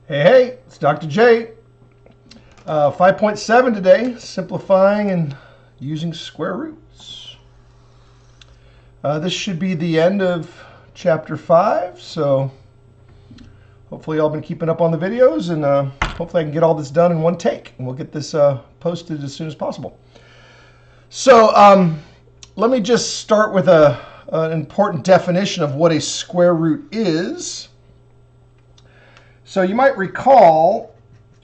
Hey, it's Dr. J. 5.7 today, simplifying and using square roots. This should be the end of chapter 5, so hopefully y'all been keeping up on the videos, and hopefully I can get all this done in one take, and we'll get this posted as soon as possible. So let me just start with an important definition of what a square root is. So you might recall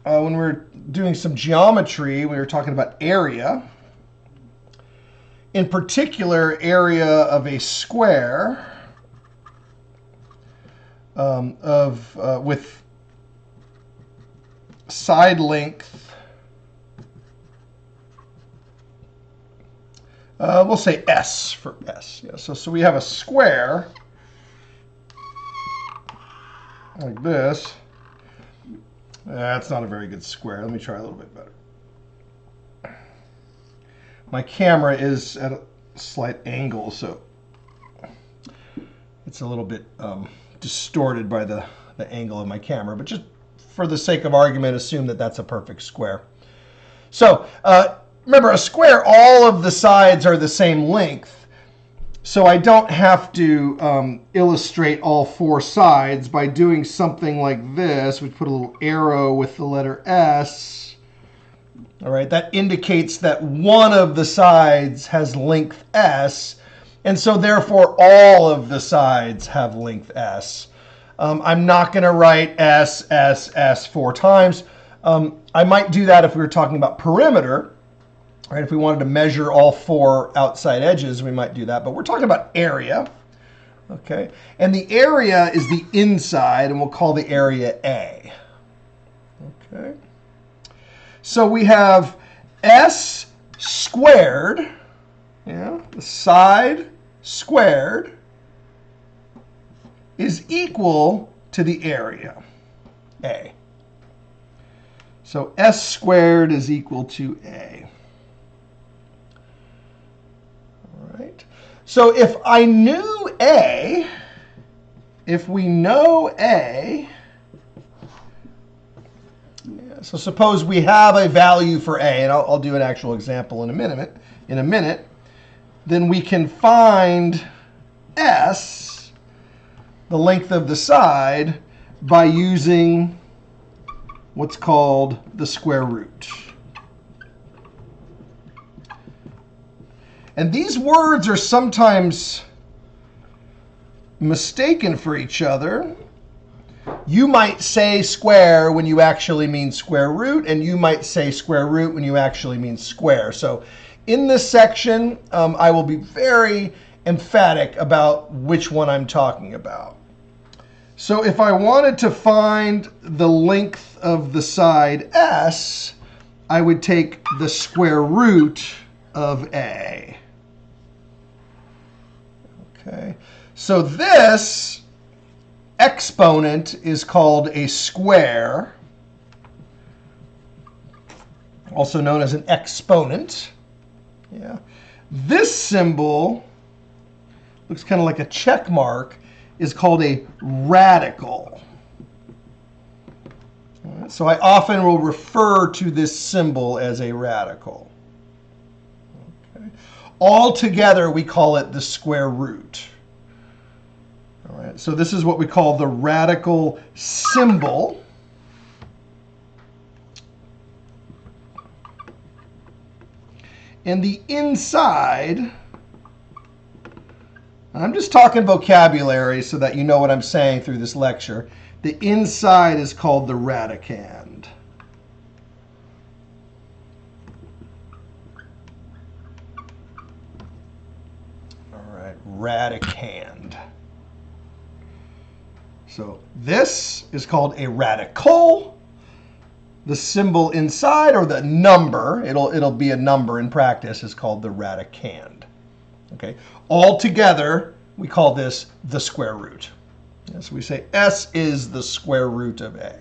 when we were doing some geometry, we were talking about area. In particular, area of a square with side length. We'll say S for S. Yeah. So we have a square like this. That's not a very good square. Let me try a little bit better. My camera is at a slight angle, so it's a little bit distorted by the angle of my camera. But just for the sake of argument, assume that that's a perfect square. So remember, a square, all of the sides are the same length. So I don't have to illustrate all four sides by doing something like this. We put a little arrow with the letter S. All right, that indicates that one of the sides has length S, and so therefore all of the sides have length S. I'm not going to write S, S, S 4 times. I might do that if we were talking about perimeter. Right, if we wanted to measure all 4 outside edges, we might do that. But we're talking about area, okay? And the area is the inside, and we'll call the area A, okay? So we have S squared, yeah, the side squared is equal to the area, A. So S squared is equal to A. So if I knew A, if we know A, so suppose we have a value for A, and I'll do an actual example in a minute, then we can find S, the length of the side, by using what's called the square root. And these words are sometimes mistaken for each other. You might say square when you actually mean square root, and you might say square root when you actually mean square. So in this section, I will be very emphatic about which one I'm talking about. So if I wanted to find the length of the side S, I would take the square root of A. Okay, so this exponent is called a square, also known as an exponent. Yeah. This symbol looks kind of like a check mark, is called a radical. Right, so I often will refer to this symbol as a radical. Altogether, we call it the square root. All right, so this is what we call the radical symbol. And the inside, I'm just talking vocabulary so that you know what I'm saying through this lecture. The inside is called the radicand. Radicand. So this is called a radical. The symbol inside, or the number, it'll be a number in practice, is called the radicand. Okay. All together, we call this the square root. So we say S is the square root of A.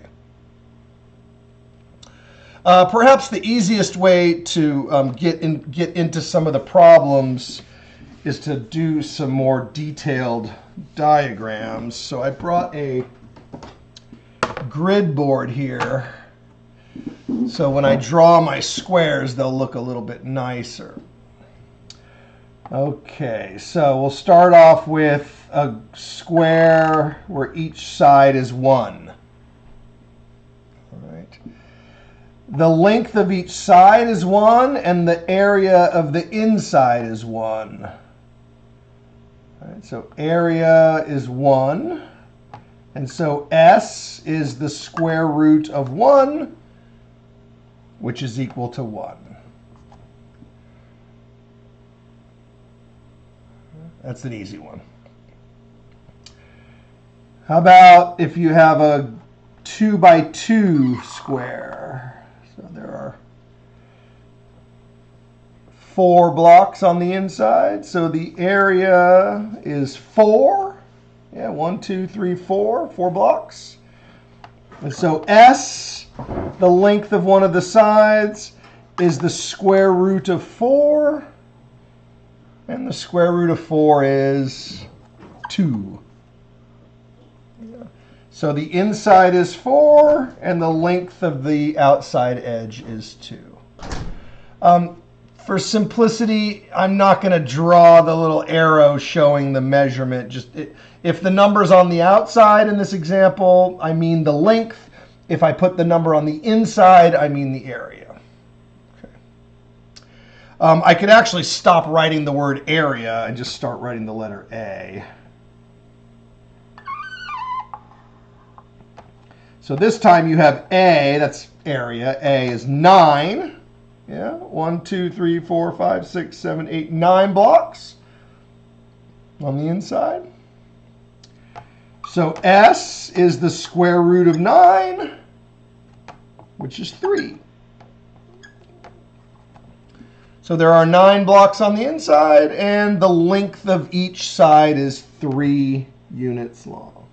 Perhaps the easiest way to get into some of the problems is to do some more detailed diagrams. So I brought a grid board here. So when I draw my squares, they'll look a little bit nicer. Okay, so we'll start off with a square where each side is 1. All right. The length of each side is 1, and the area of the inside is 1. All right, so area is 1, and so S is the square root of 1, which is equal to 1. That's an easy one. How about if you have a 2 by 2 square? So there are 4 blocks on the inside. So the area is 4. Yeah, 1, 2, 3, 4. 4 blocks. And so S, the length of one of the sides, is the square root of 4. And the square root of 4 is 2. So the inside is 4, and the length of the outside edge is 2. For simplicity, I'm not going to draw the little arrow showing the measurement. If the number's on the outside in this example, I mean the length. If I put the number on the inside, I mean the area. I could actually stop writing the word area and just start writing the letter A. So this time you have A, that's area. A is 9. Yeah, 1, 2, 3, 4, 5, 6, 7, 8, 9 blocks on the inside. So S is the square root of 9, which is 3. So there are 9 blocks on the inside, and the length of each side is 3 units long.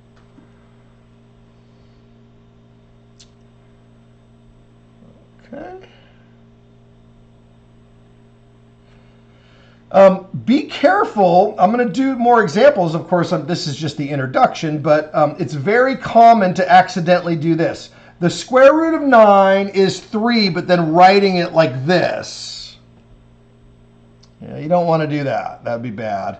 Okay. Be careful. I'm going to do more examples. Of course, this is just the introduction, but it's very common to accidentally do this. The square root of 9 is 3, but then writing it like this. Yeah, you don't want to do that. That would be bad.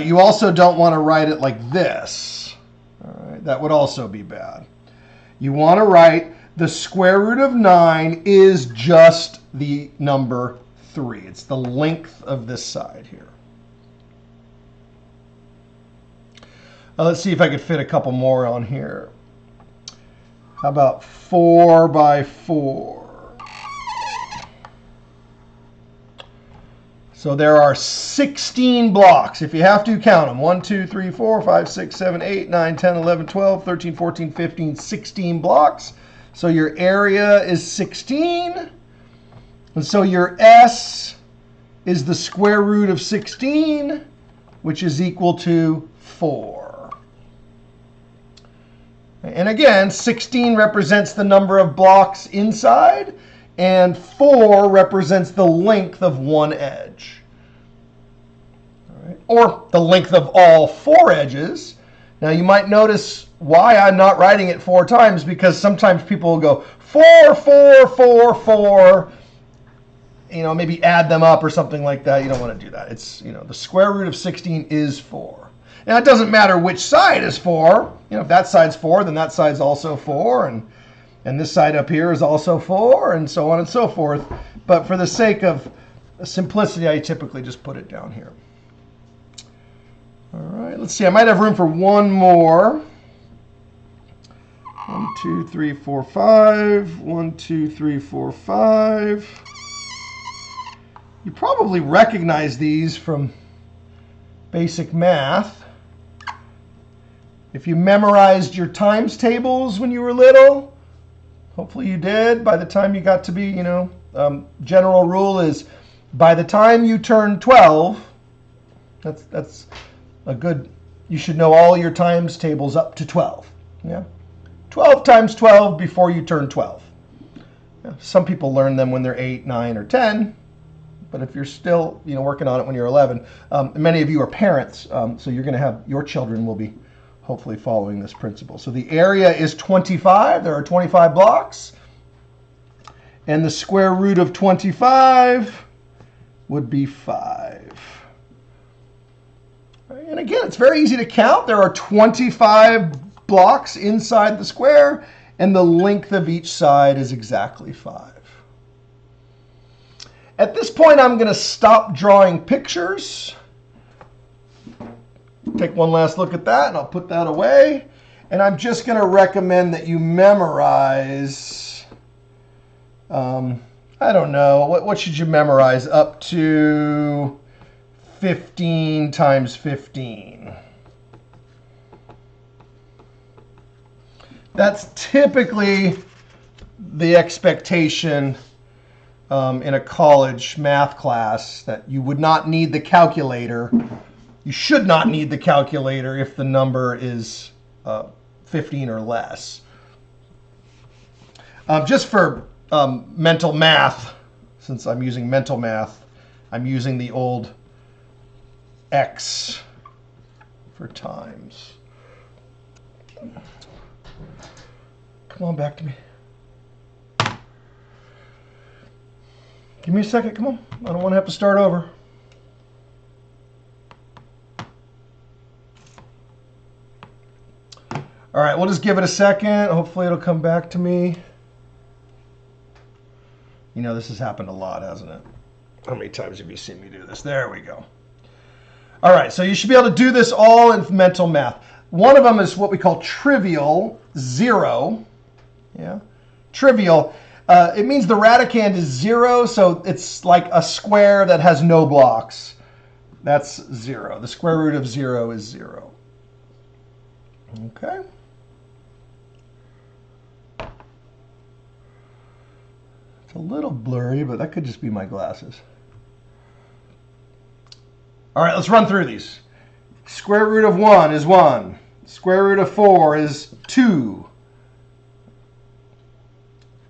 You also don't want to write it like this. All right, that would also be bad. You want to write the square root of 9 is just the number 3. It's the length of this side here. Let's see if I could fit a couple more on here. How about 4 by 4? So there are 16 blocks, if you have to count them. 1, 2, 3, 4, 5, 6, 7, 8, 9, 10, 11, 12, 13, 14, 15, 16 blocks. So your area is 16. And so your S is the square root of 16, which is equal to 4. And again, 16 represents the number of blocks inside, and 4 represents the length of one edge. All right. Or the length of all 4 edges. Now you might notice why I'm not writing it 4 times, because sometimes people will go 4, 4, 4, 4. Maybe add them up or something like that. You don't want to do that. It's, the square root of 16 is 4. Now it doesn't matter which side is 4. If that side's 4, then that side's also 4, and this side up here is also 4, and so on and so forth. But for the sake of simplicity, I typically just put it down here. All right, let's see. I might have room for one more. 1, 2, 3, 4, 5. 1, 2, 3, 4, 5. You probably recognize these from basic math. If you memorized your times tables when you were little, hopefully you did. By the time you got to be, general rule is by the time you turn 12, that's a good, you should know all your times tables up to 12. Yeah, 12 times 12 before you turn 12. Yeah. Some people learn them when they're 8, 9, or 10. But if you're still, working on it when you're 11, many of you are parents, so you're going to have, your children will be hopefully following this principle. So the area is 25. There are 25 blocks. And the square root of 25 would be 5. And again, it's very easy to count. There are 25 blocks inside the square, and the length of each side is exactly 5. At this point, I'm going to stop drawing pictures. Take one last look at that, and I'll put that away. And I'm just going to recommend that you memorize, I don't know, what should you memorize? Up to 15 times 15. That's typically the expectation in a college math class, that you would not need the calculator. You should not need the calculator if the number is 15 or less. Just for mental math, since I'm using mental math, I'm using the old X for times. Come on, back to me. Give me a second, come on. I don't want to have to start over. All right, we'll just give it a second. Hopefully it'll come back to me. You know, this has happened a lot, hasn't it? How many times have you seen me do this? There we go. All right, so you should be able to do this all in mental math. One of them is what we call trivial, 0. Yeah, trivial. It means the radicand is 0, so it's like a square that has no blocks. That's 0. The square root of 0 is 0. Okay. It's a little blurry, but that could just be my glasses. All right, let's run through these. Square root of 1 is 1. Square root of 4 is 2.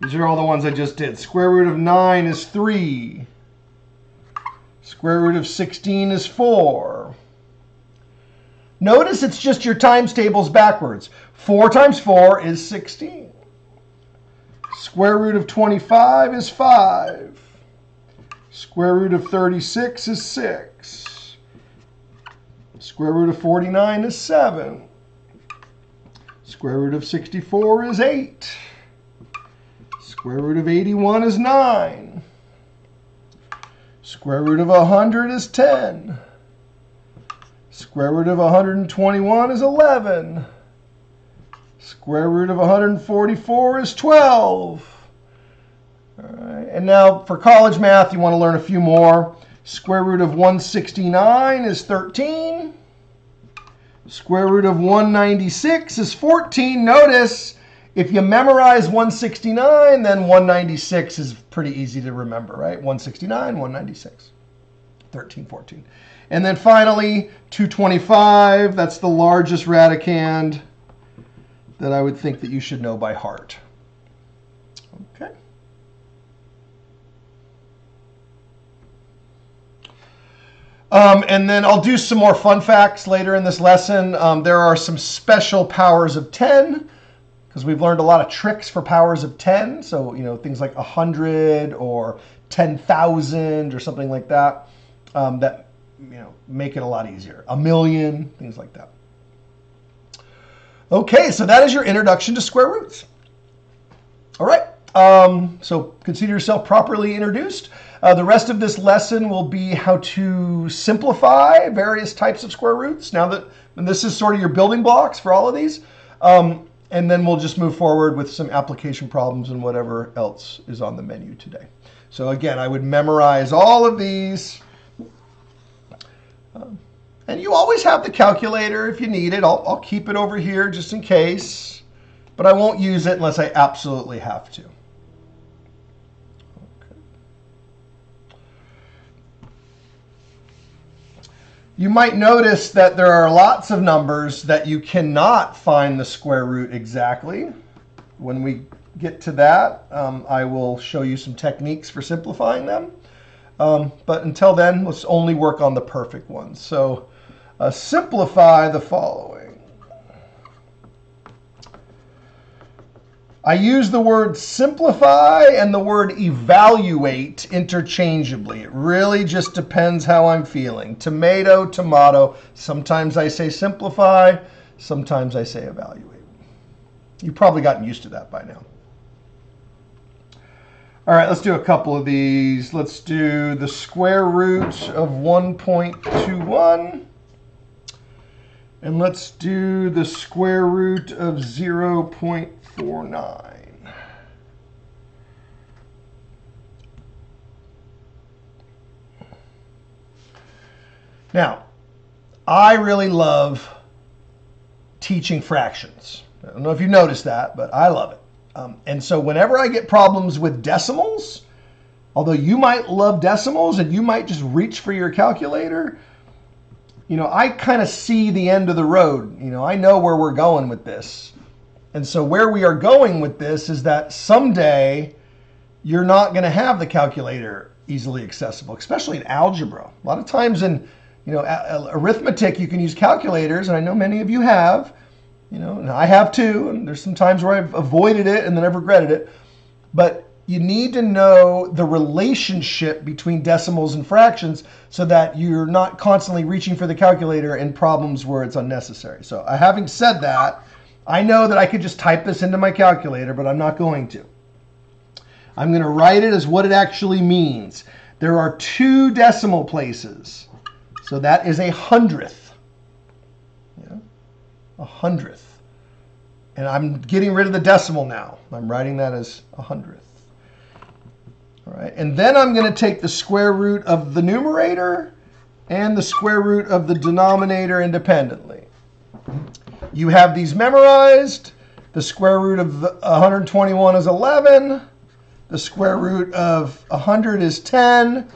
These are all the ones I just did. Square root of 9 is 3. Square root of 16 is 4. Notice it's just your times tables backwards. 4 times 4 is 16. Square root of 25 is 5. Square root of 36 is 6. Square root of 49 is 7. Square root of 64 is 8. Square root of 81 is 9. Square root of 100 is 10. Square root of 121 is 11. Square root of 144 is 12. All right. And now for college math, you want to learn a few more. Square root of 169 is 13. Square root of 196 is 14. Notice, if you memorize 169, then 196 is pretty easy to remember, right? 169, 196, 13, 14. And then finally, 225, that's the largest radicand that I would think that you should know by heart. Okay. And then I'll do some more fun facts later in this lesson. There are some special powers of 10, because we've learned a lot of tricks for powers of 10. So, you know, things like 100 or 10,000 or something like that, that, you know, make it a lot easier. 1,000,000, things like that. Okay, so that is your introduction to square roots. All right, so consider yourself properly introduced. The rest of this lesson will be how to simplify various types of square roots. Now that, and this is sort of your building blocks for all of these. And then we'll just move forward with some application problems and whatever else is on the menu today. So again, I would memorize all of these. And you always have the calculator if you need it. I'll keep it over here just in case, but I won't use it unless I absolutely have to. Okay. You might notice that there are lots of numbers that you cannot find the square root exactly. When we get to that, I will show you some techniques for simplifying them. But until then, let's only work on the perfect ones. So simplify the following. I use the word simplify and the word evaluate interchangeably. It really just depends how I'm feeling. Tomato, tomato. Sometimes I say simplify, sometimes I say evaluate. You've probably gotten used to that by now. All right, let's do a couple of these. Let's do the square root of 1.21. And let's do the square root of 0.49. Now, I really love teaching fractions. I don't know if you noticed that, but I love it. And so whenever I get problems with decimals, although you might love decimals and you might just reach for your calculator, you know, I kind of see the end of the road. You know, I know where we're going with this. And so where we are going with this is that someday you're not going to have the calculator easily accessible, especially in algebra. A lot of times in, you know, arithmetic, you can use calculators, and I know many of you have. You know, and I have too, and there's some times where I've avoided it and then I've regretted it. But you need to know the relationship between decimals and fractions so that you're not constantly reaching for the calculator in problems where it's unnecessary. So having said that, I know that I could just type this into my calculator, but I'm not going to. I'm going to write it as what it actually means. There are 2 decimal places. So that is 100th. Yeah. 100th. And I'm getting rid of the decimal now. I'm writing that as 100th. All right. And then I'm going to take the square root of the numerator and the square root of the denominator independently. You have these memorized. The square root of 121 is 11. The square root of 100 is 10.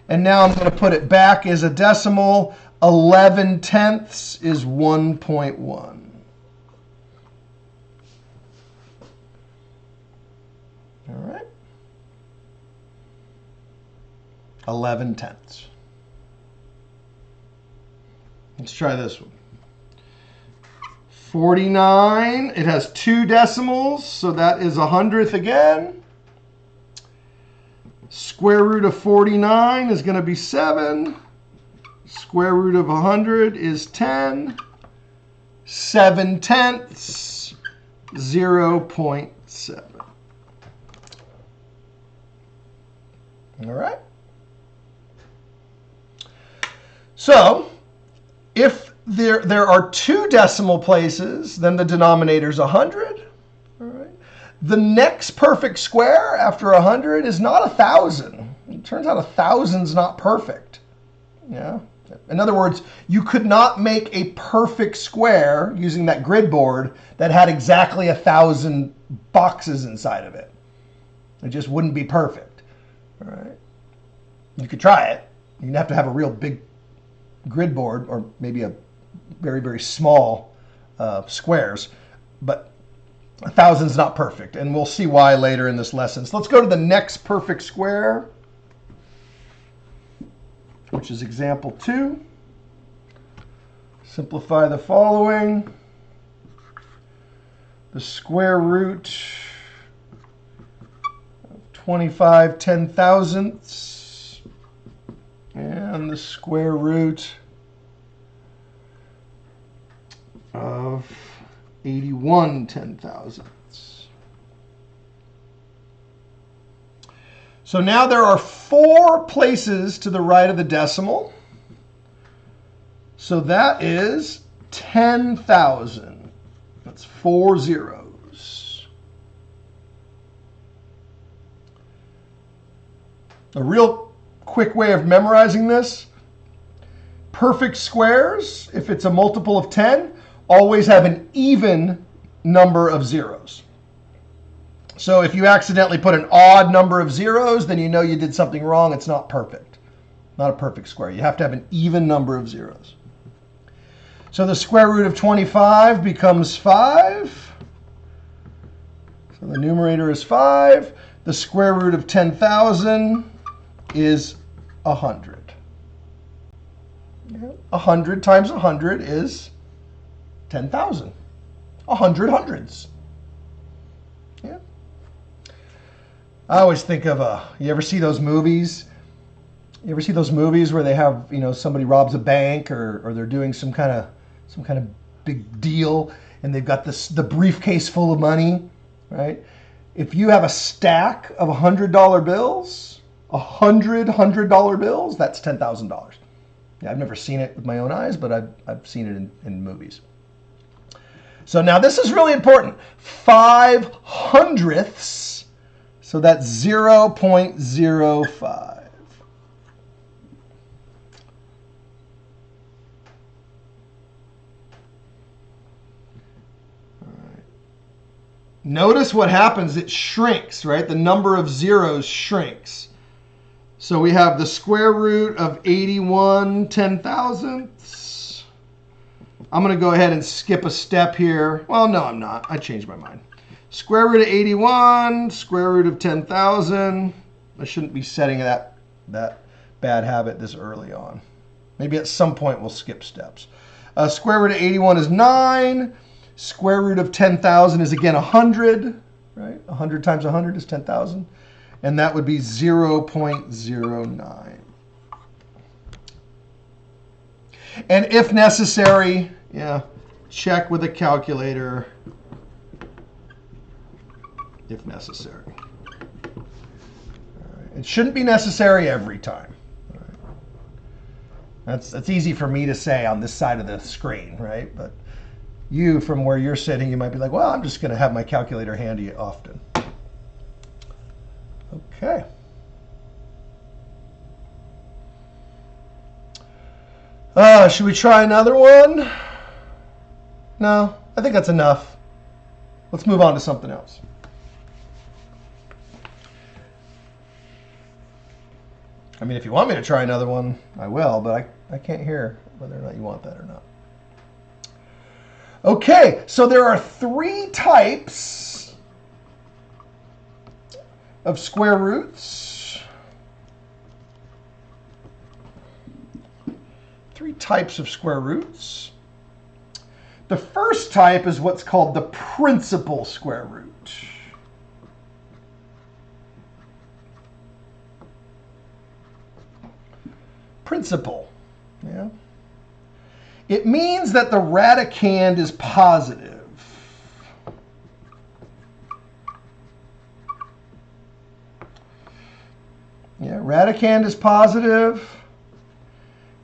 And now I'm going to put it back as a decimal. 11 tenths is 1.1. All right. 11 tenths. Let's try this one. 49, it has 2 decimals, so that is 100th again. Square root of 49 is going to be 7. Square root of 100 is 10. 7 tenths, 0.7. All right. So, if there are 2 decimal places, then the denominator is 100. All right. The next perfect square after 100 is not 1,000. It turns out 1,000 is not perfect. Yeah. In other words, you could not make a perfect square using that grid board that had exactly 1,000 boxes inside of it. It just wouldn't be perfect. All right. You could try it. You'd have to have a real big grid board or maybe a very, very small squares. But 1,000 is not perfect, and we'll see why later in this lesson. So let's go to the next perfect square, which is example 2. Simplify the following. The square root of 25 10,000ths and the square root of 81 10,000ths. So now there are 4 places to the right of the decimal. So that is 10,000. That's 4 zeros. A real quick way of memorizing this: perfect squares, if it's a multiple of 10, always have an even number of zeros. So if you accidentally put an odd number of zeros, then you know you did something wrong. It's not perfect. Not a perfect square. You have to have an even number of zeros. So the square root of 25 becomes 5. So the numerator is 5. The square root of 10,000 is 100. 100 times 100 is 10,000. 100 hundreds. Yeah. I always think of you ever see those movies? You ever see those movies where they have, somebody robs a bank or they're doing some kind of big deal and they've got the briefcase full of money, right? If you have a stack of $100 bills, $100 bills, that's $10,000. Yeah, I've never seen it with my own eyes, but I've seen it in movies. So now this is really important. 5/100ths, so that's 0.05. Notice what happens, it shrinks, right? The number of zeros shrinks. So we have the square root of 81 10,000ths. I'm going to go ahead and skip a step here. Well, no, I'm not. I changed my mind. Square root of 81, square root of 10,000. I shouldn't be setting that bad habit this early on. Maybe at some point we'll skip steps. Square root of 81 is 9. Square root of 10,000 is again 100, right? 100 times 100 is 10,000. And that would be 0.09. And if necessary, check with a calculator if necessary. All right. It shouldn't be necessary every time. All right. That's easy for me to say on this side of the screen, right? But you, from where you're sitting, you might be like, well, I'm just going to have my calculator handy often. Okay. Should we try another one? No, I think that's enough. Let's move on to something else. I mean, if you want me to try another one, I will, but I can't hear whether or not you want that or not. Okay, so there are 3 types of square roots. 3 types of square roots. The first type is what's called the principal square root. Principal, yeah. It means that the radicand is positive. Yeah, radicand is positive.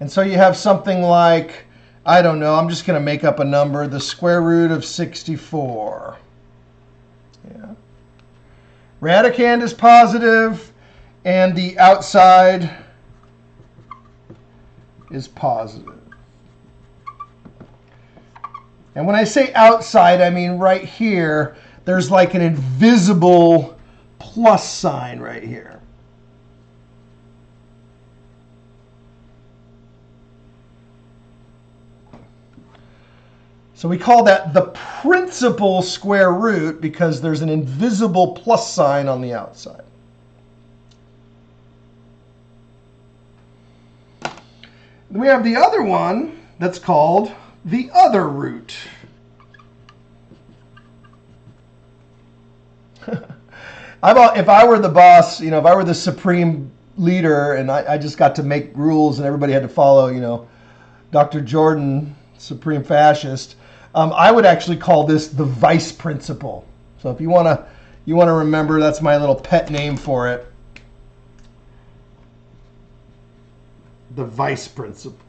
And so you have something like, I don't know, I'm just going to make up a number, the square root of 64. Yeah. Radicand is positive, and the outside is positive. And when I say outside, I mean right here, there's like an invisible plus sign right here. So we call that the principal square root because there's an invisible plus sign on the outside. Then we have the other one that's called the other root. If I were the boss, if I were the supreme leader and I just got to make rules and everybody had to follow, Dr. Jordan, supreme fascist, I would actually call this the vice principal. So if you want to remember, that's my little pet name for it. The vice principal.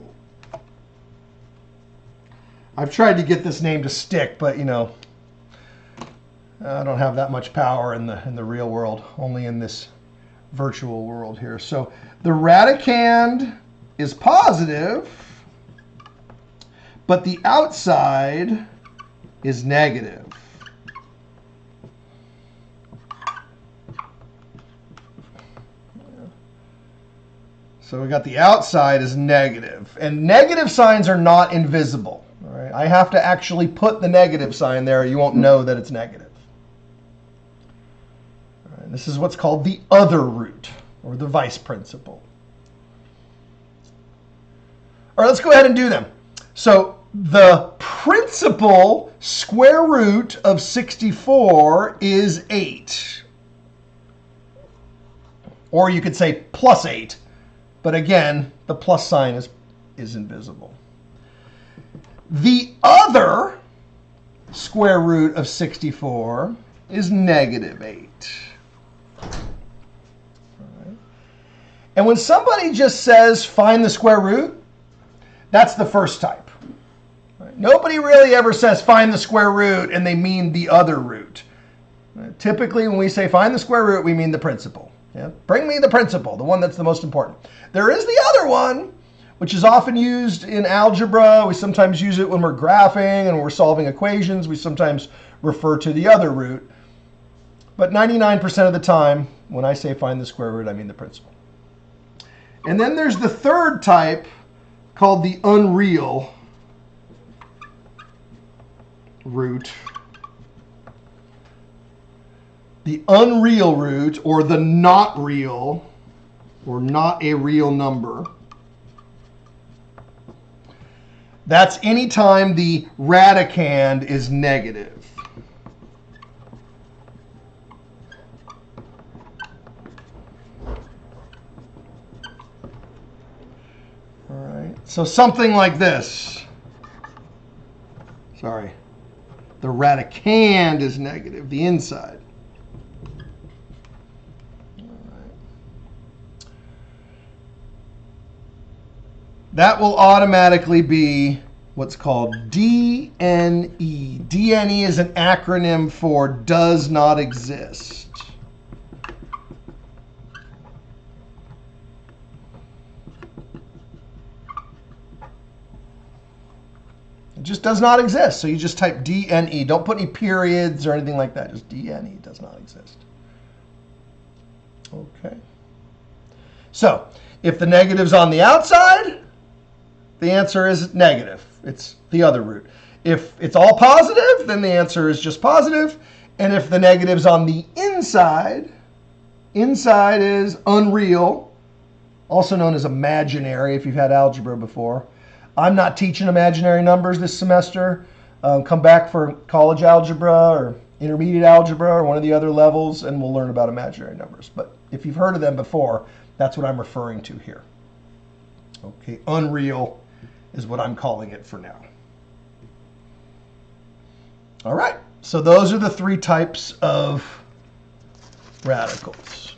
I've tried to get this name to stick, but I don't have that much power in the real world, only in this virtual world here. So the radicand is positive, but the outside is negative. So we got the outside is negative, and negative signs are not invisible. All right, I have to actually put the negative sign there, or you won't know that it's negative. All right, this is what's called the other root, or the vice principal. All right, let's go ahead and do them. So the principal square root of 64 is 8. Or you could say plus 8, but again, the plus sign is invisible. The other square root of 64 is negative 8. All right. And when somebody just says find the square root, that's the first type. Right. Nobody really ever says find the square root and they mean the other root. Right. Typically when we say find the square root, we mean the principal. Yeah? Bring me the principal, the one that's the most important. There is the other one, which is often used in algebra. We sometimes use it when we're graphing and we're solving equations. We sometimes refer to the other root. But 99% of the time, when I say find the square root, I mean the principal. And then there's the third type called the unreal root. The unreal root, or the not real, or not a real number. That's any time the radicand is negative. All right. So something like this. Sorry. The radicand is negative, the inside. That will automatically be what's called DNE. DNE is an acronym for does not exist. It just does not exist. So you just type DNE. Don't put any periods or anything like that. Just DNE does not exist. Okay. So if the negative's on the outside, the answer is negative. It's the other root. If it's all positive, then the answer is just positive. And if the negative's on the inside, inside is unreal, also known as imaginary if you've had algebra before. I'm not teaching imaginary numbers this semester. Come back for college algebra or intermediate algebra or one of the other levels, and we'll learn about imaginary numbers. But if you've heard of them before, that's what I'm referring to here. Okay, unreal is what I'm calling it for now. All right, so those are the three types of radicals.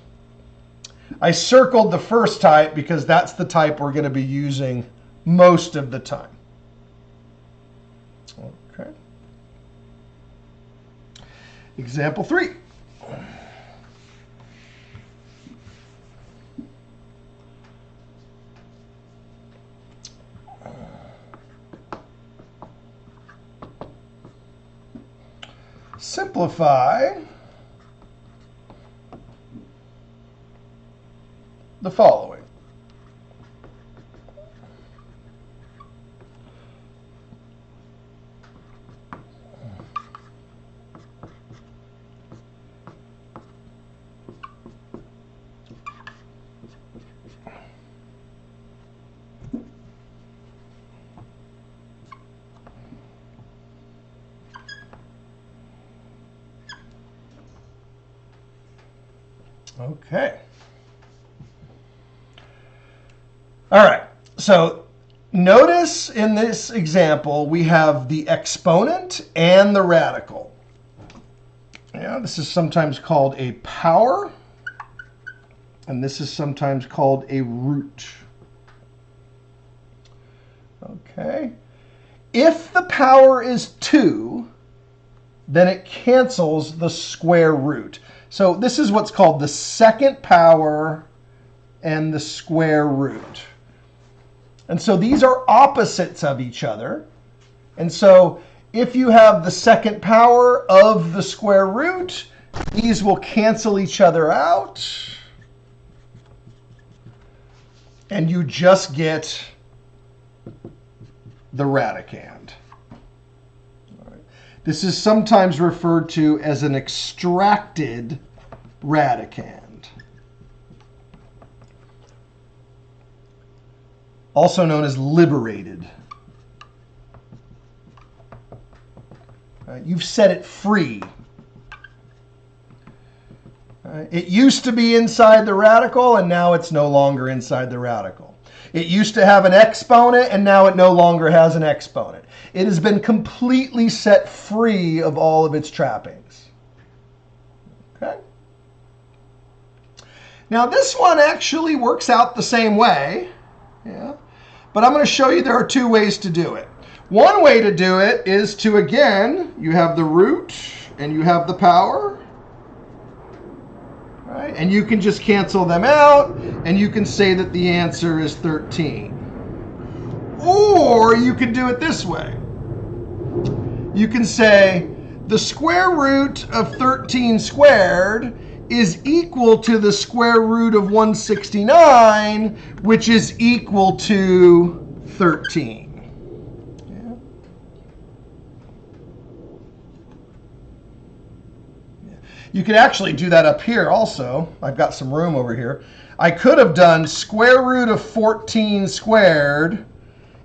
I circled the first type because that's the type we're going to be using most of the time. Okay. Example 3. Simplify the following. Okay. All right. So notice in this example, we have the exponent and the radical. Yeah, this is sometimes called a power, and this is sometimes called a root. Okay. If the power is 2, then it cancels the square root. So this is what's called the second power and the square root. And so these are opposites of each other. And so if you have the second power of the square root, these will cancel each other out. And you just get the radicand. This is sometimes referred to as an extracted radicand, also known as liberated. You've set it free. It used to be inside the radical, and now it's no longer inside the radical. It used to have an exponent, and now it no longer has an exponent. It has been completely set free of all of its trappings. Okay? Now, this one actually works out the same way. Yeah. But I'm going to show you there are two ways to do it. One way to do it is to, again, you have the root and you have the power. Right? And you can just cancel them out, and you can say that the answer is 13. Or you can do it this way. You can say the square root of 13 squared is equal to the square root of 169, which is equal to 13. You could actually do that up here also. I've got some room over here. I could have done square root of 14 squared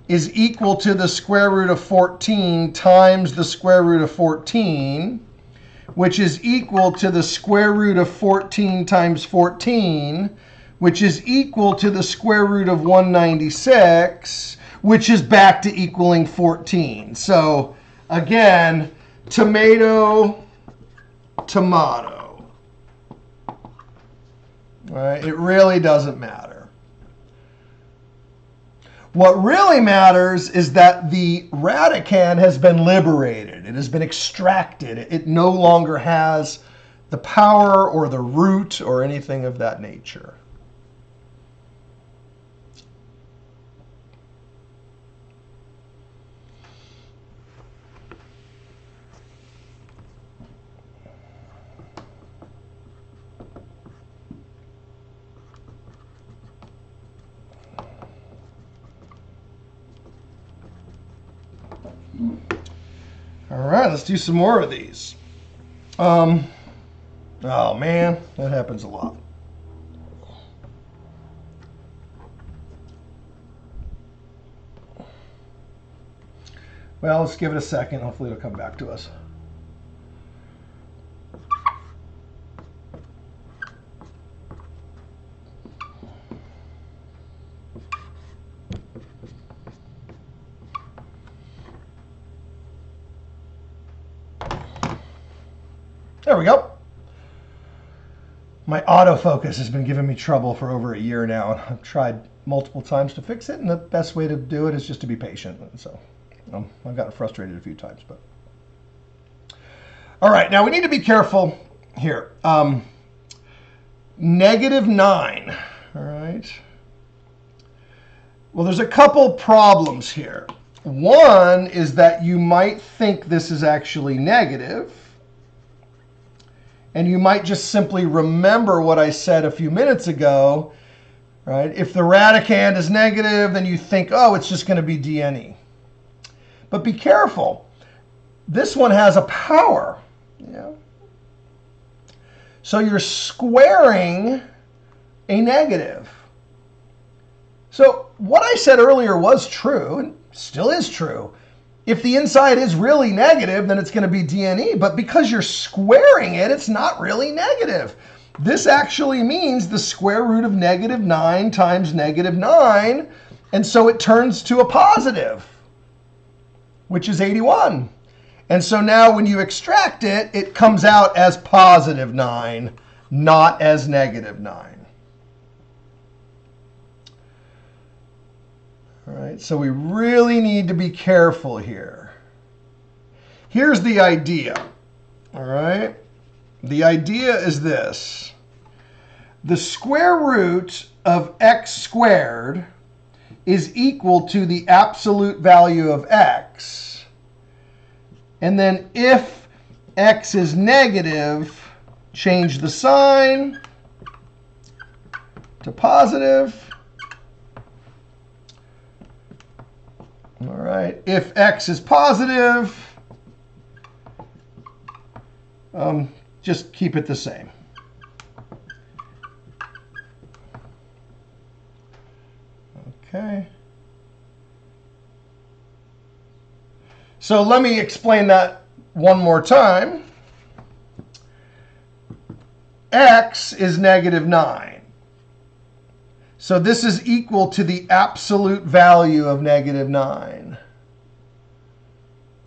is equal to the square root of 14 times the square root of 14, which is equal to the square root of 14 times 14, which is equal to the square root of 196, which is back to equaling 14. So again, tomato, tomato. Right? It really doesn't matter. What really matters is that the radicand has been liberated. It has been extracted. It no longer has the power or the root or anything of that nature. All right, let's do some more of these. Oh man, that happens a lot. Well, let's give it a second. Hopefully it'll come back to us. There we go. My autofocus has been giving me trouble for over a year now, and I've tried multiple times to fix it, and the best way to do it is just to be patient. And so I've gotten frustrated a few times. But all right, now we need to be careful here. -9, all right? Well, there's a couple problems here. One is that you might think this is actually negative, and you might just simply remember what I said a few minutes ago, right? If the radicand is negative, then you think, oh, it's just going to be dne. But be careful. This one has a power. Yeah. So you're squaring a negative. So what I said earlier was true, and still is true. If the inside is really negative, then it's going to be dne. But because you're squaring it, it's not really negative. This actually means the square root of -9 times -9. And so it turns to a positive, which is 81. And so now when you extract it, it comes out as +9, not as -9. All right, so we really need to be careful here. Here's the idea, all right? The idea is this. The square root of x squared is equal to the absolute value of x. And then if x is negative, change the sign to positive. All right, if x is positive, just keep it the same. Okay. So let me explain that one more time. x is negative 9. So this is equal to the absolute value of negative 9.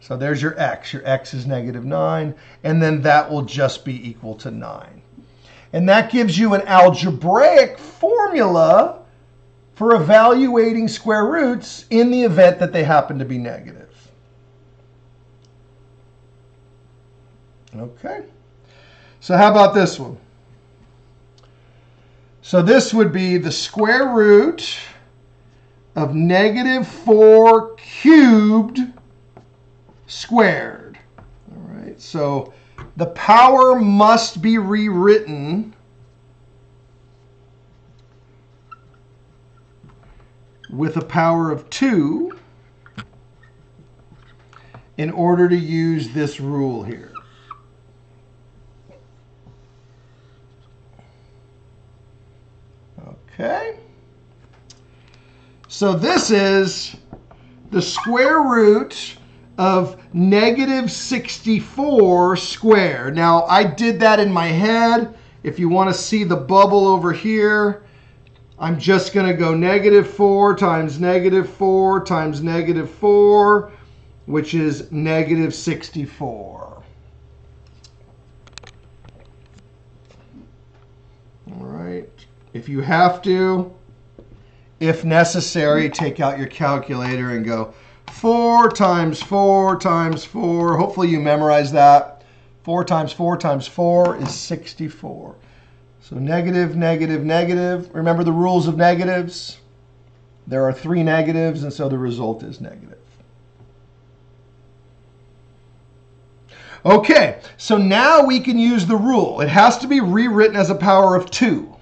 So there's your x. Your x is negative 9. And then that will just be equal to 9. And that gives you an algebraic formula for evaluating square roots in the event that they happen to be negative. Okay. So how about this one? So this would be the square root of negative 4 cubed squared. All right. So the power must be rewritten with a power of 2 in order to use this rule here. Okay. So this is the square root of negative 64 squared. Now, I did that in my head. If you want to see the bubble over here, I'm just going to go negative 4 times negative 4 times negative 4, which is negative 64. All right. If you have to, if necessary, take out your calculator and go 4 times 4 times 4. Hopefully you memorize that. 4 times 4 times 4 is 64. So negative, negative, negative. Remember the rules of negatives? There are 3 negatives, and so the result is negative. Okay, so now we can use the rule. It has to be rewritten as a power of 2.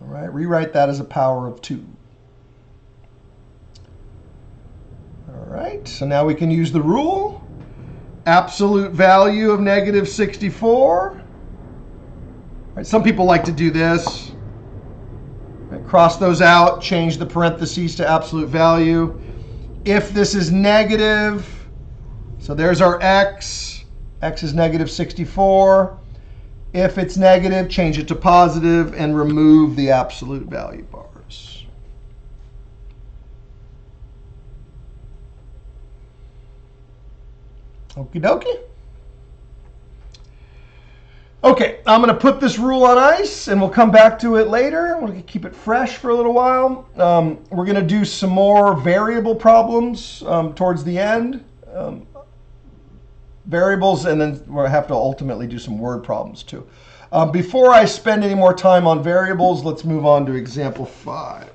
All right, rewrite that as a power of 2. All right, so now we can use the rule. Absolute value of negative 64. All right, some people like to do this. Right, cross those out, change the parentheses to absolute value. If this is negative, so there's our x. X is negative 64. If it's negative, change it to positive and remove the absolute value bars. Okie dokie. Okay, I'm going to put this rule on ice, and we'll come back to it later. We'll keep it fresh for a little while. We're going to do some more variable problems towards the end. Variables, and then we'll have to ultimately do some word problems too. Before I spend any more time on variables, let's move on to example 5.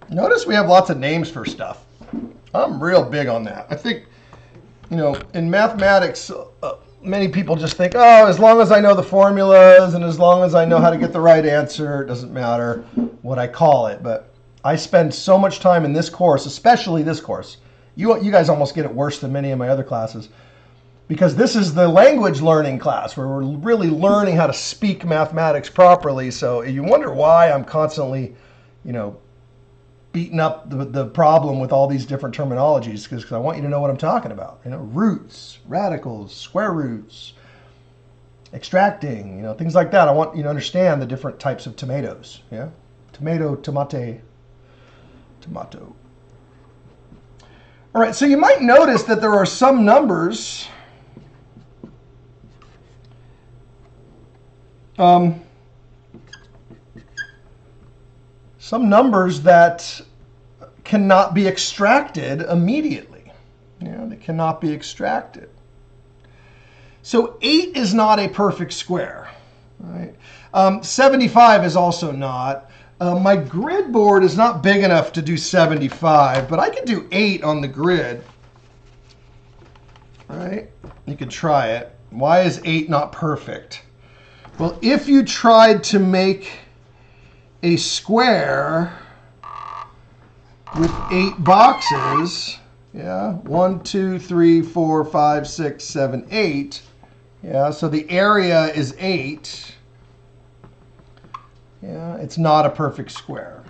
Notice we have lots of names for stuff. I'm real big on that. I think, you know, in mathematics, many people just think, oh, as long as I know the formulas and as long as I know how to get the right answer, it doesn't matter what I call it. But I spend so much time in this course, especially this course. You guys almost get it worse than many of my other classes, because this is the language learning class where we're really learning how to speak mathematics properly. So you wonder why I'm constantly, you know, beating up the problem with all these different terminologies, because I want you to know what I'm talking about. You know, roots, radicals, square roots, extracting, you know, things like that. I want you to understand the different types of tomatoes. Yeah, tomato, tomate, tomato. All right, so you might notice that there are some numbers that cannot be extracted immediately. Yeah, they cannot be extracted. So 8 is not a perfect square. Right? 75 is also not. My grid board is not big enough to do 75, but I can do 8 on the grid. All right? You could try it. Why is 8 not perfect? Well, if you tried to make a square with 8 boxes, yeah, 1, 2, 3, 4, 5, 6, 7, 8, Yeah, so the area is 8. Yeah, it's not a perfect square.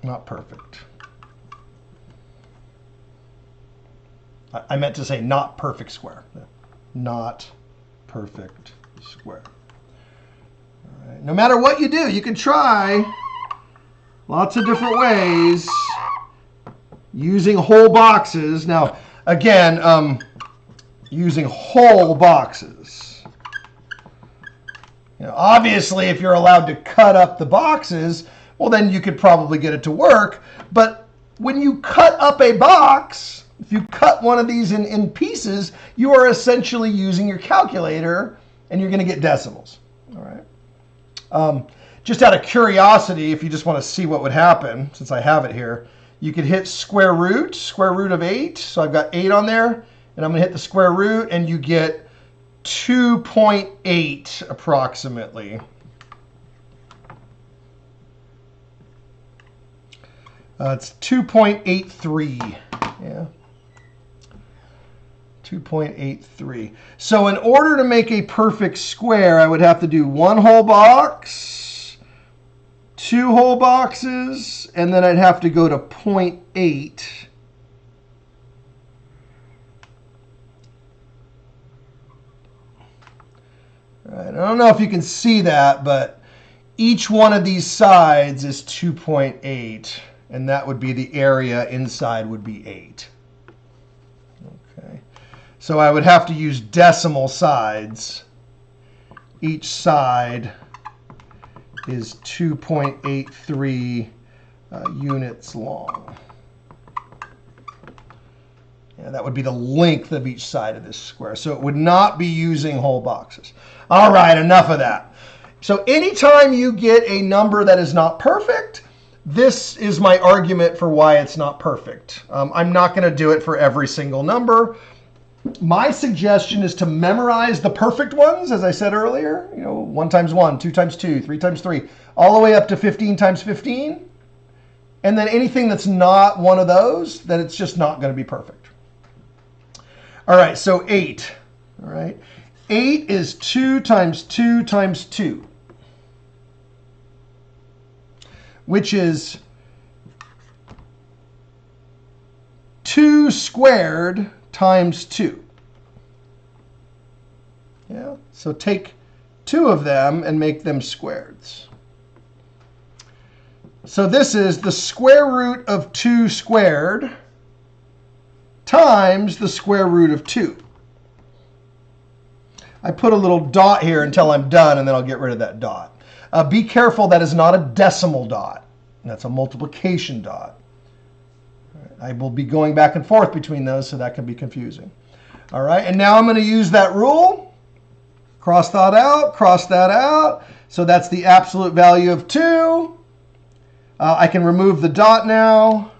Not perfect. I meant to say not perfect square. Not perfect square. All right. No matter what you do, you can try lots of different ways using whole boxes. Now, again, using whole boxes. Obviously, if you're allowed to cut up the boxes, well, then you could probably get it to work. But when you cut up a box, if you cut one of these in pieces, you are essentially using your calculator, and you're going to get decimals. All right. Just out of curiosity, if you just want to see what would happen, since I have it here, you could hit square root of 8. So I've got 8 on there, and I'm going to hit the square root, and you get 2.8 approximately. It's 2.83. Yeah. 2.83. So in order to make a perfect square, I would have to do 1 whole box, 2 whole boxes, and then I'd have to go to 0.8. All right, I don't know if you can see that, but each one of these sides is 2.8, and that would be the area inside would be 8. Okay. So I would have to use decimal sides. Each side is 2.83 units long. Yeah, that would be the length of each side of this square. So it would not be using whole boxes. All right, enough of that. So anytime you get a number that is not perfect, this is my argument for why it's not perfect. I'm not going to do it for every single number. My suggestion is to memorize the perfect ones, as I said earlier. 1 times 1, 2 times 2, 3 times 3, all the way up to 15 times 15. And then anything that's not one of those, then it's just not going to be perfect. All right, so 8. All right, 8 is 2 times 2 times 2, which is 2 squared times 2. Yeah, so take 2 of them and make them squareds. So this is the square root of 2 squared times the square root of 2. I put a little dot here until I'm done, and then I'll get rid of that dot. Be careful, that is not a decimal dot. That's a multiplication dot. I will be going back and forth between those, so that can be confusing. All right, and now I'm going to use that rule. Cross that out, cross that out. So that's the absolute value of 2. I can remove the dot now.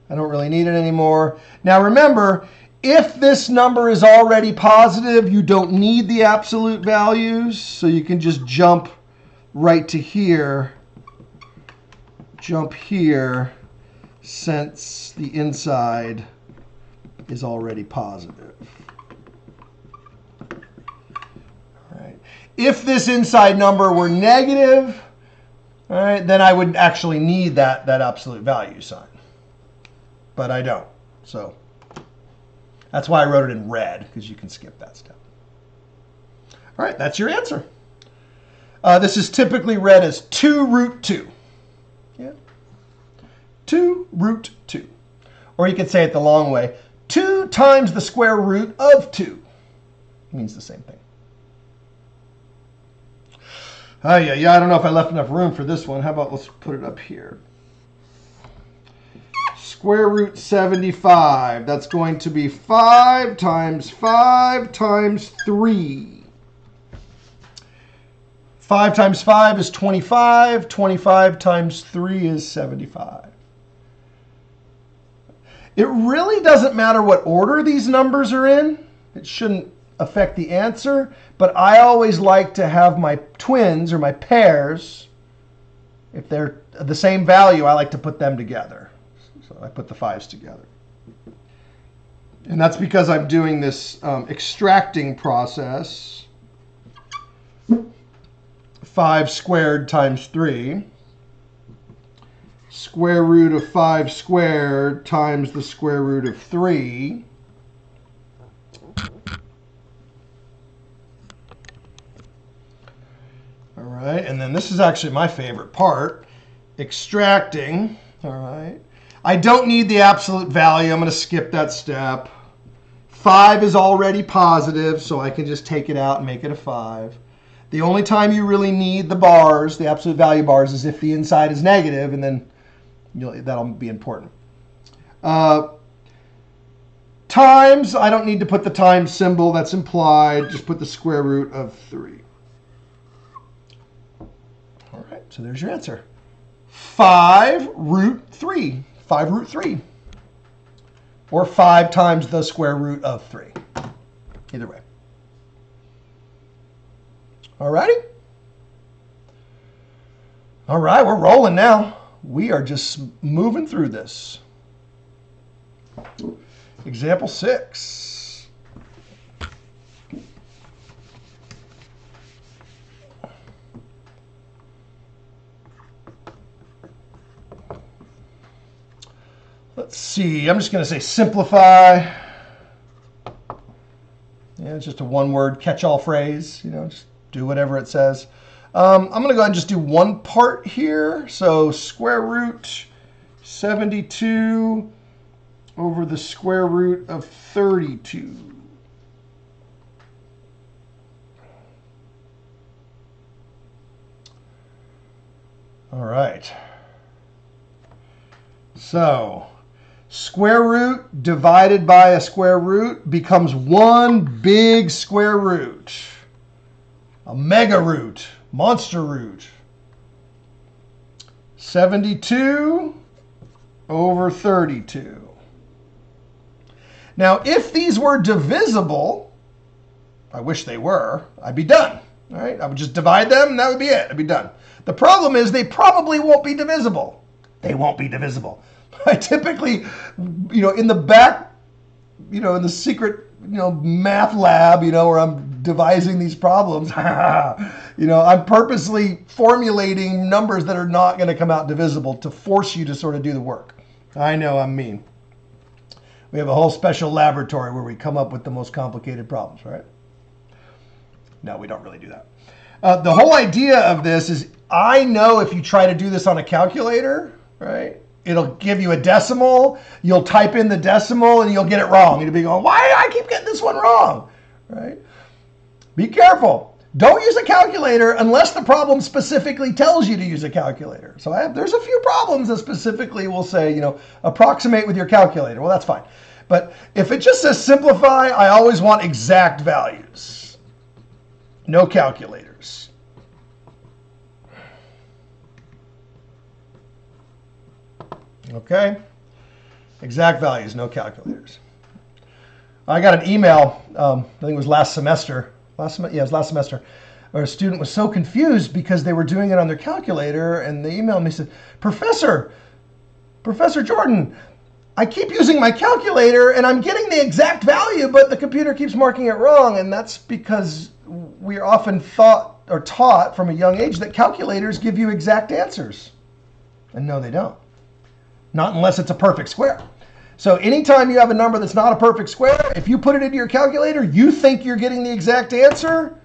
I don't really need it anymore. Now remember, if this number is already positive, you don't need the absolute values. So you can just jump right to here. Jump here, since the inside is already positive. All right. If this inside number were negative, all right, then I would actually need that absolute value sign. But I don't. So that's why I wrote it in red, because you can skip that step. All right, that's your answer. This is typically read as 2 root 2. Yeah. 2 root 2. Or you could say it the long way, 2 times the square root of 2. It means the same thing. Yeah, I don't know if I left enough room for this one. How about let's put it up here. Square root 75. That's going to be 5 times 5 times 3. 5 times 5 is 25. 25 times 3 is 75. It really doesn't matter what order these numbers are in. It shouldn't affect the answer. But I always like to have my twins or my pairs, if they're the same value, I like to put them together. So I put the 5s together. And that's because I'm doing this extracting process. 5 squared times 3. Square root of 5 squared times the square root of 3. All right, and then this is actually my favorite part, extracting. All right, I don't need the absolute value. I'm going to skip that step. 5 is already positive, so I can just take it out and make it a 5. The only time you really need the bars, the absolute value bars, is if the inside is negative, and then that'll be important. Times, I don't need to put the times symbol. That's implied. Just put the square root of 3. All right, so there's your answer. 5 root 3. 5 root 3. Or 5 times the square root of 3. Either way. All righty? All right, we're rolling now. We are just moving through this. Example 6. Let's see, I'm just going to say simplify. Yeah, it's just a one-word catch-all phrase. Just do whatever it says. I'm going to go ahead and just do one part here. So square root 72 over the square root of 32. All right. So square root divided by a square root becomes one big square root. A mega root, monster root. 72 over 32. Now, if these were divisible, I wish they were, I'd be done. All right, I would just divide them and that would be it. I'd be done. The problem is they probably won't be divisible. They won't be divisible. I typically, in the back, in the secret, math lab, where I'm devising these problems, I'm purposely formulating numbers that are not going to come out divisible to force you to sort of do the work. I know I'm mean. We have a whole special laboratory where we come up with the most complicated problems, right? No, we don't really do that. The whole idea of this is I know if you try to do this on a calculator, right, it'll give you a decimal. You'll type in the decimal and you'll get it wrong. You'll be going, why do I keep getting this one wrong? Right? Be careful. Don't use a calculator unless the problem specifically tells you to use a calculator. So there's a few problems that specifically will say, approximate with your calculator. Well, that's fine. But if it just says simplify, I always want exact values. No calculators. Okay? Exact values, no calculators. I got an email, I think it was last semester. It was last semester, where a student was so confused because they were doing it on their calculator, and they emailed me and said, Professor Jordan, I keep using my calculator and I'm getting the exact value, but the computer keeps marking it wrong. And that's because we're often taught from a young age that calculators give you exact answers. And no, they don't. Not unless it's a perfect square. So anytime you have a number that's not a perfect square, if you put it into your calculator, you think you're getting the exact answer,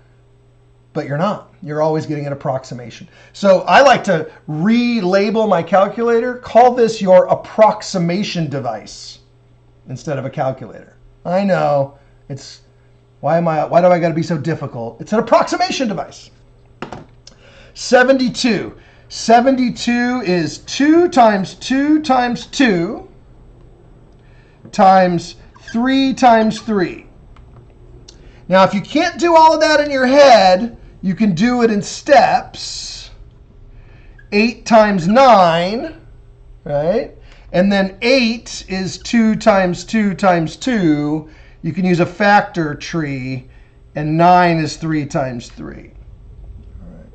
but you're not. You're always getting an approximation. So I like to relabel my calculator, call this your approximation device instead of a calculator. I know, why do I gotta be so difficult? It's an approximation device. 72. 72 is 2 times 2 times 2 times 3 times 3. Now, if you can't do all of that in your head, you can do it in steps. 8 times 9, right? And then 8 is 2 times 2 times 2. You can use a factor tree, and 9 is 3 times 3. All right.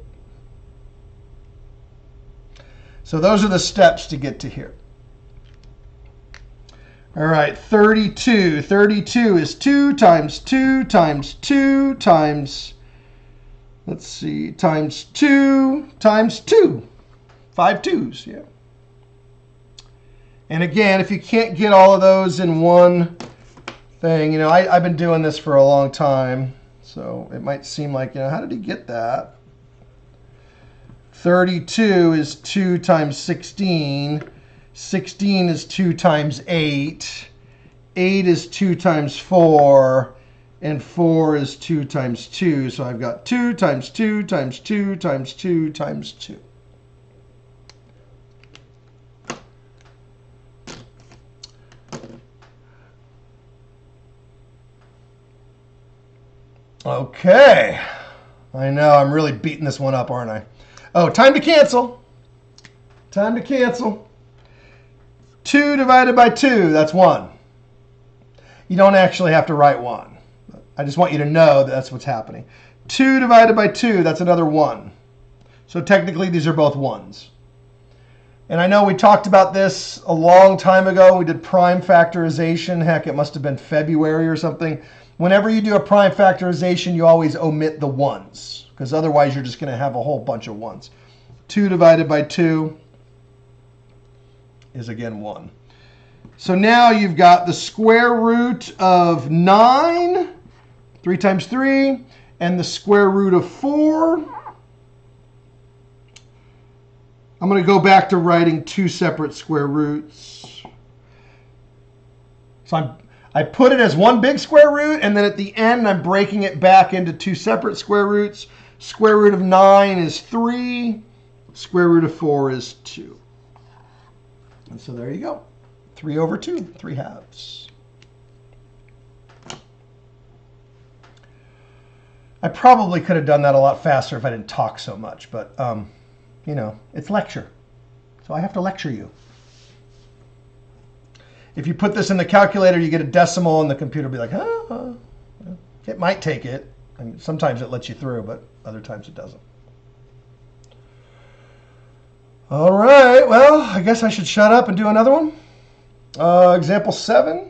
So those are the steps to get to here. All right, 32. 32 is 2 times 2 times 2 times, let's see, times 2 times 2. 5 2s, yeah. And again, if you can't get all of those in one thing, you know, I've been doing this for a long time, so it might seem like, you know, how did he get that? 32 is 2 times 16. 16 is 2 times 8. 8 is 2 times 4. And 4 is 2 times 2. So I've got 2 times 2 times 2 times 2 times 2. Okay. I know, I'm really beating this one up, aren't I? Oh, time to cancel. Time to cancel. 2 divided by 2, that's 1. You don't actually have to write 1. I just want you to know that that's what's happening. 2 divided by 2, that's another 1. So technically, these are both 1s. And I know we talked about this a long time ago. We did prime factorization. Heck, it must have been February or something. Whenever you do a prime factorization, you always omit the 1s, because otherwise you're just going to have a whole bunch of 1s. 2 divided by 2 is again 1. So now you've got the square root of 9, 3 times 3, and the square root of 4. I'm going to go back to writing 2 separate square roots. So I put it as one big square root, and then at the end I'm breaking it back into 2 separate square roots. Square root of 9 is 3. Square root of 4 is 2. And so there you go. 3 over 2, 3 halves. I probably could have done that a lot faster if I didn't talk so much, but you know, it's lecture. So I have to lecture you. If you put this in the calculator, you get a decimal, and the computer will be like, oh, it might take it. I mean, sometimes it lets you through, but other times it doesn't. All right, well, I guess I should shut up and do another one. Example 7.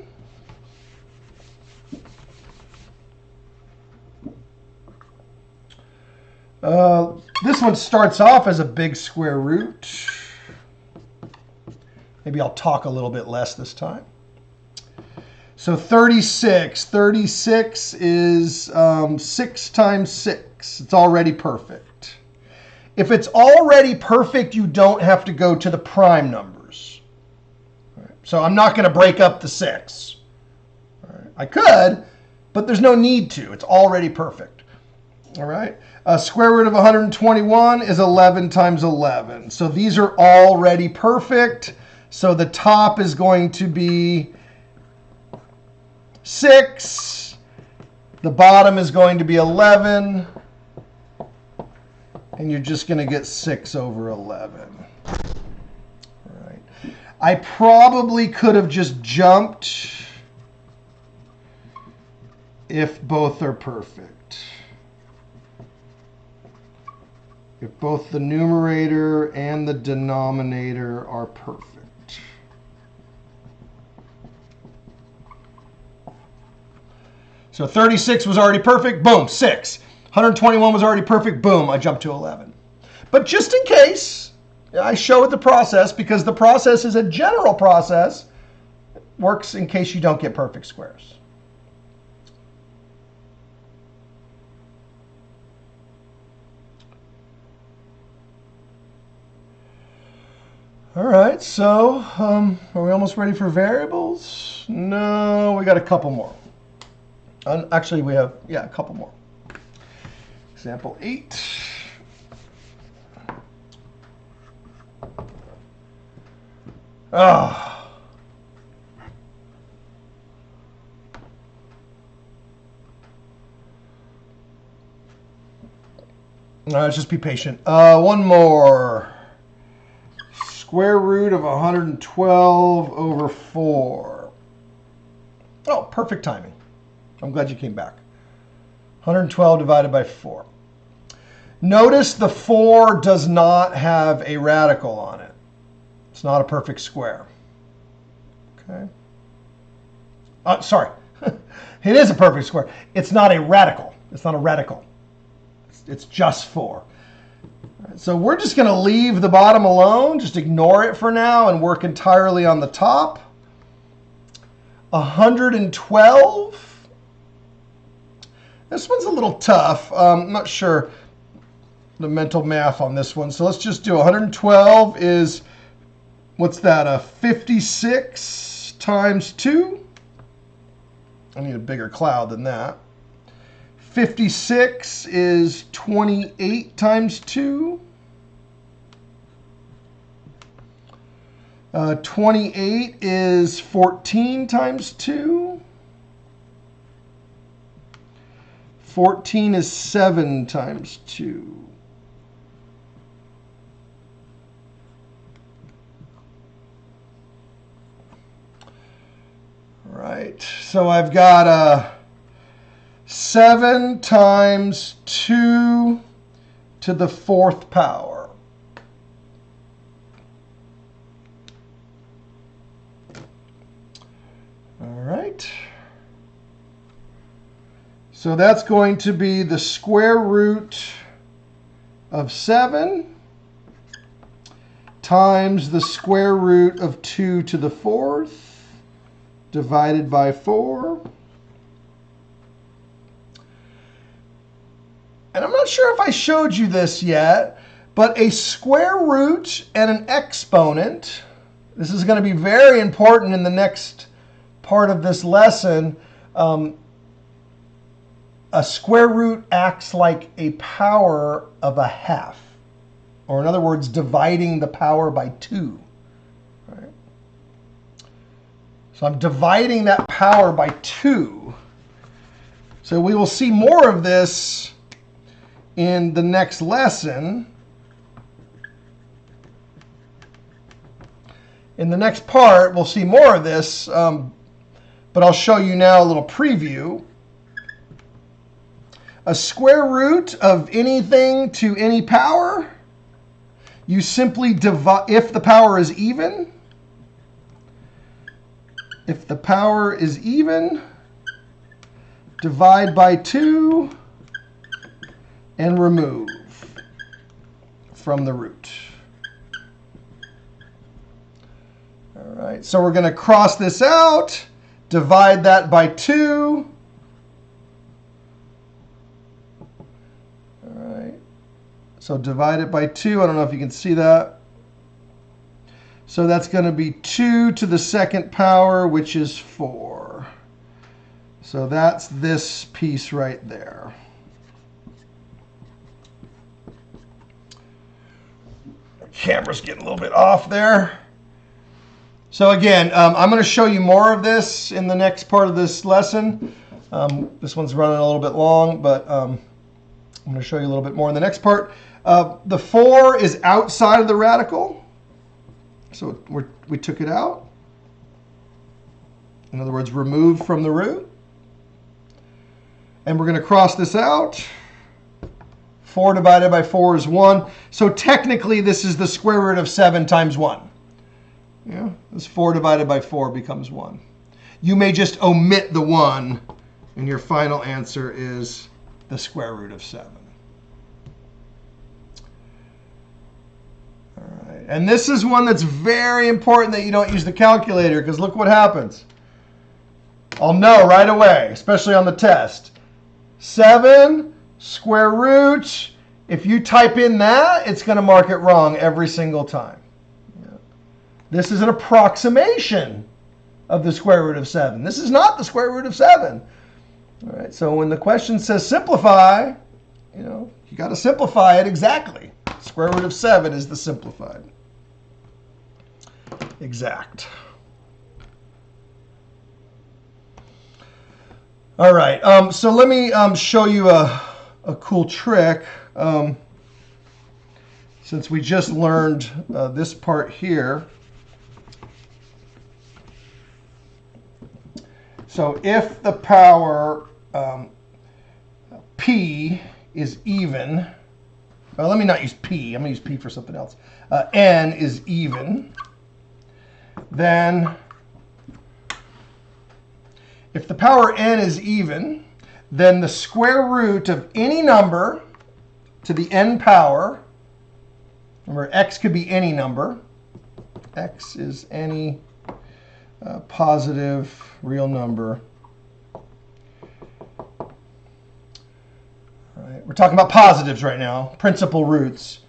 This one starts off as a big square root. Maybe I'll talk a little bit less this time. So 36. 36 is 6 times 6. It's already perfect. If it's already perfect, you don't have to go to the prime numbers. All right. So I'm not going to break up the 6. All right. I could, but there's no need to. It's already perfect. All right. Square root of 121 is 11 times 11. So these are already perfect. So the top is going to be 6. The bottom is going to be 11. And you're just going to get 6 over 11. All right. I probably could have just jumped if both are perfect. If both the numerator and the denominator are perfect. So 36 was already perfect, boom, 6. 121 was already perfect, boom, I jumped to 11. But just in case, I show it the process, because the process is a general process. It works in case you don't get perfect squares. All right, so are we almost ready for variables? No, we got a couple more. Actually, we have, a couple more. Example 8. Let's just be patient. One more. Square root of 112 over 4. Oh, perfect timing. I'm glad you came back. 112 divided by 4. Notice the 4 does not have a radical on it. It's not a perfect square. Okay. Sorry, it is a perfect square. It's not a radical. It's not a radical. It's just 4. So we're just going to leave the bottom alone, just ignore it for now, and work entirely on the top. 112. This one's a little tough. I'm not sure the mental math on this one. So let's just do 112 is, what's that, 56 times 2? I need a bigger cloud than that. 56 is 28 times 2. 28 is 14 times 2. 14 is 7 times 2. Right, so I've got 7 times 2 to the 4th power. All right. So that's going to be the square root of 7 times the square root of 2 to the 4th divided by 4. And I'm not sure if I showed you this yet, but a square root and an exponent, this is going to be very important in the next part of this lesson. A square root acts like a power of a half, or in other words, dividing the power by 2. Right? So I'm dividing that power by 2. So we will see more of this in the next lesson. In the next part, we'll see more of this, but I'll show you now a little preview. A square root of anything to any power, you simply divide, if the power is even, divide by 2 and remove from the root. All right, so we're going to cross this out, divide that by 2. All right, so divide it by 2. I don't know if you can see that. So that's going to be 2 to the 2nd power, which is 4. So that's this piece right there. Camera's getting a little bit off there. So again, I'm going to show you more of this in the next part of this lesson. This one's running a little bit long, but I'm going to show you a little bit more in the next part. The 4 is outside of the radical, so we took it out. In other words, removed from the root. And we're going to cross this out. 4 divided by 4 is 1. So technically, this is the square root of 7 times 1. Yeah, this 4 divided by 4 becomes 1. You may just omit the 1, and your final answer is the square root of 7. All right, and this is one that's very important that you don't use the calculator, because look what happens. I'll know right away, especially on the test. 7 square root, if you type in that, it's going to mark it wrong every single time. Yeah. This is an approximation of the square root of 7. This is not the square root of 7. All right, so when the question says simplify, you got to simplify it exactly. Square root of 7 is the simplified. Exact. All right, so let me show you a cool trick. Since we just learned this part here. So if the power P is even, well, let me not use P. I'm going to use P for something else. N is even, then if the power n is even, then the square root of any number to the n power, remember x could be any number, x is any positive real number. All right, we're talking about positives right now, principal roots.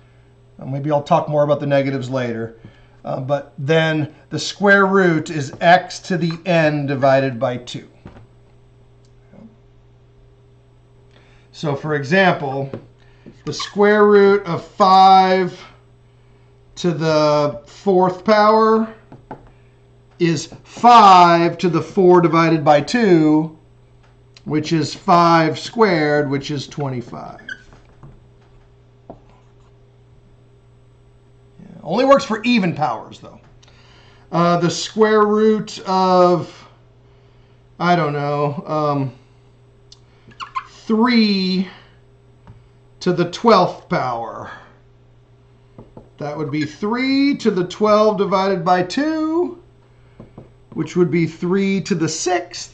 Maybe I'll talk more about the negatives later. But then the square root is x to the n divided by 2. So for example, the square root of 5 to the 4th power is 5 to the 4 divided by 2, which is 5 squared, which is 25. Only works for even powers, though. The square root of, I don't know, 3 to the 12th power. That would be 3 to the 12 divided by 2, which would be 3 to the 6th.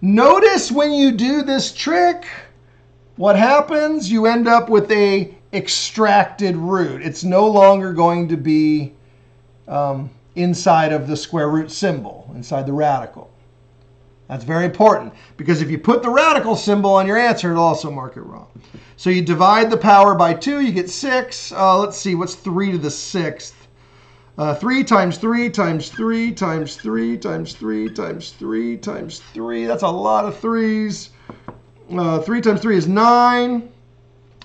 Notice when you do this trick, what happens? You end up with a extracted root. It's no longer going to be inside of the square root symbol, inside the radical. That's very important, because if you put the radical symbol on your answer, it'll also mark it wrong. So you divide the power by 2, you get 6. Let's see, what's 3 to the 6th? 3 times 3 times 3 times 3 times 3 times 3 times 3. That's a lot of 3s. 3 times 3 is 9.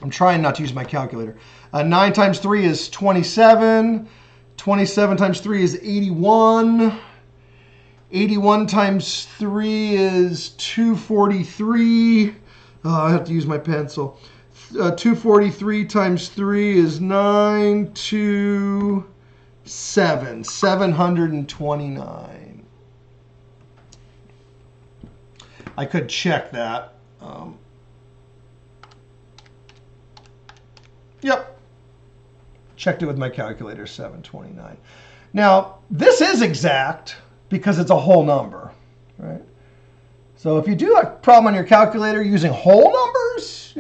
I'm trying not to use my calculator. 9 times 3 is 27. 27 times 3 is 81. 81 times 3 is 243. I have to use my pencil. 243 times 3 is 927. 729. I could check that. Yep. Checked it with my calculator, 729. Now, this is exact because it's a whole number, right? So if you do a problem on your calculator using whole numbers,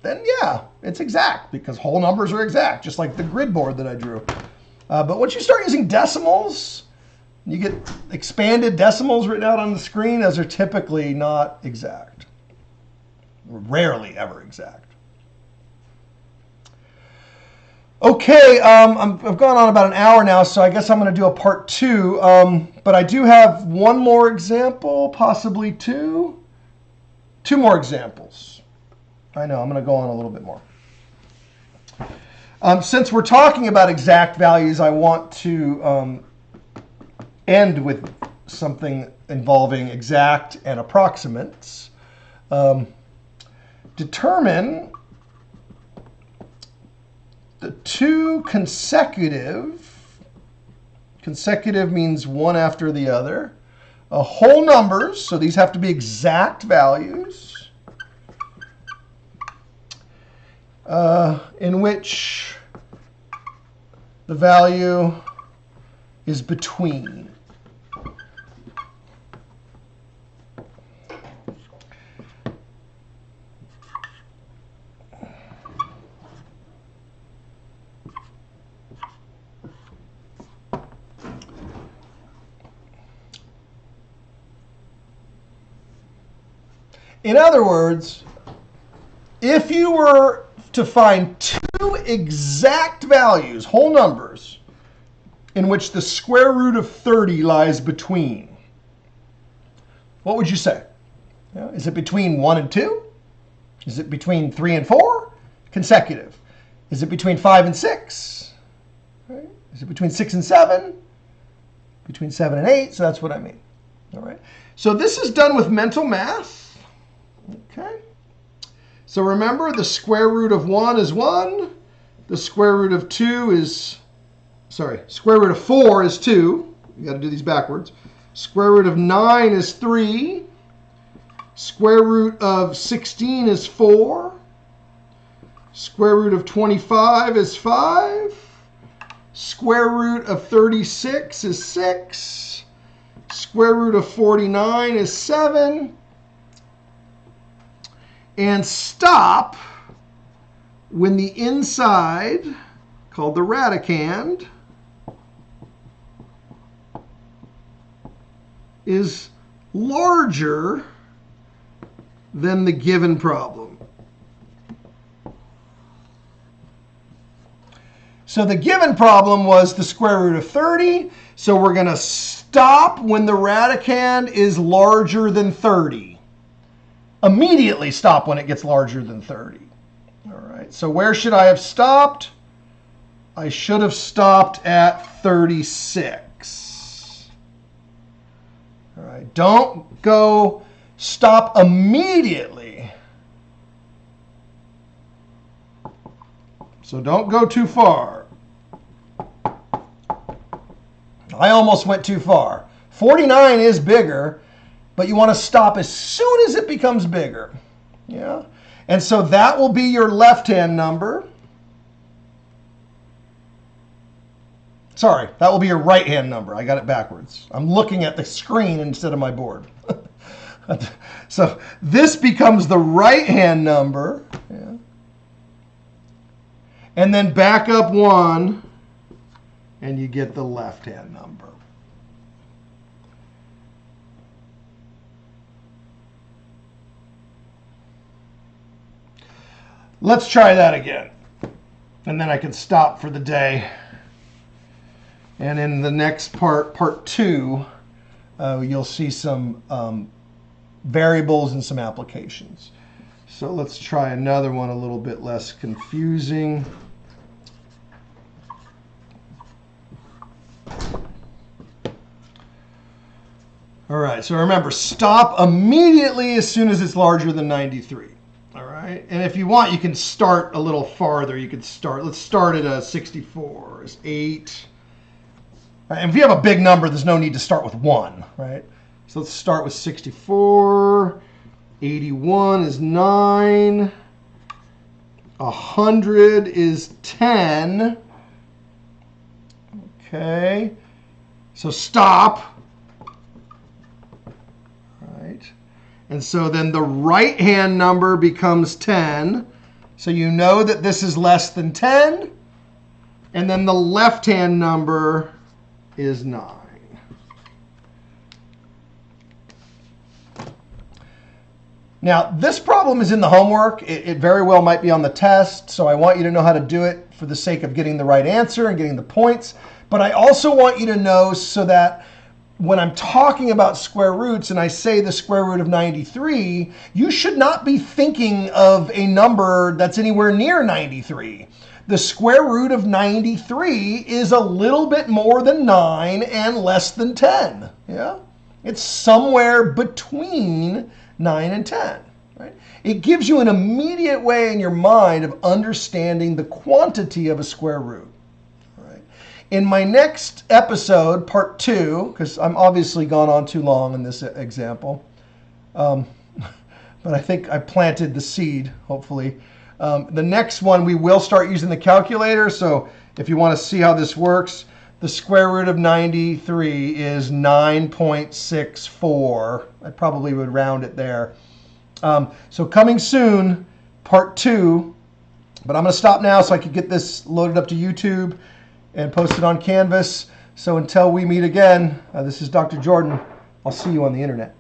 then yeah, it's exact because whole numbers are exact, just like the grid board that I drew. But once you start using decimals, you get expanded decimals written out on the screen. Those are typically not exact. Rarely ever exact. Okay, I've gone on about an hour now, so I guess I'm going to do a part 2. But I do have one more example, possibly 2. 2 more examples. I know, I'm going to go on a little bit more. Since we're talking about exact values, I want to end with something involving exact and approximates. Determine the 2 consecutive means one after the other, whole numbers, so these have to be exact values, in which the value is between. In other words, if you were to find 2 exact values, whole numbers, in which the square root of 30 lies between, what would you say? Is it between 1 and 2? Is it between 3 and 4? Consecutive. Is it between 5 and 6? Right? Is it between 6 and 7? Between 7 and 8? So that's what I mean. All right. So this is done with mental math. Okay. So remember, the square root of 1 is 1. The square root of 2 is, square root of 4 is 2. You got to do these backwards. Square root of 9 is 3. Square root of 16 is 4. Square root of 25 is 5. Square root of 36 is 6. Square root of 49 is 7. And stop when the inside, called the radicand, is larger than the given problem. So the given problem was the square root of 30. So we're going to stop when the radicand is larger than 30. Immediately stop when it gets larger than 30. All right. So where should I have stopped? I should have stopped at 36. All right. Don't go stop immediately. So don't go too far. I almost went too far. 49 is bigger, but you want to stop as soon as it becomes bigger. Yeah? And so that will be your left-hand number. Sorry, that will be your right-hand number. I got it backwards. I'm looking at the screen instead of my board. So this becomes the right-hand number. Yeah. And then back up 1, and you get the left-hand number. Let's try that again. And then I can stop for the day. And in the next part, part 2, you'll see some variables and some applications. So let's try another one a little bit less confusing. All right, so remember, stop immediately as soon as it's larger than 93. All right, and if you want, you can start a little farther. You could start, let's start at 64 is 8. And if you have a big number, there's no need to start with 1, right? So let's start with 64. 81 is 9. 100 is 10. Okay, so stop. And so then the right-hand number becomes 10. So you know that this is less than 10. And then the left-hand number is 9. Now, this problem is in the homework. It very well might be on the test. So I want you to know how to do it for the sake of getting the right answer and getting the points. But I also want you to know so that when I'm talking about square roots and I say the square root of 93, you should not be thinking of a number that's anywhere near 93. The square root of 93 is a little bit more than 9 and less than 10. Yeah? It's somewhere between 9 and 10. Right? It gives you an immediate way in your mind of understanding the quantity of a square root. In my next episode, part 2, because I'm obviously gone on too long in this example, but I think I planted the seed, hopefully. The next one, we will start using the calculator. So if you want to see how this works, the square root of 93 is 9.64. I probably would round it there. So coming soon, part 2. But I'm going to stop now so I can get this loaded up to YouTube and post it on Canvas. So until we meet again, this is Dr. Jordan. I'll see you on the internet.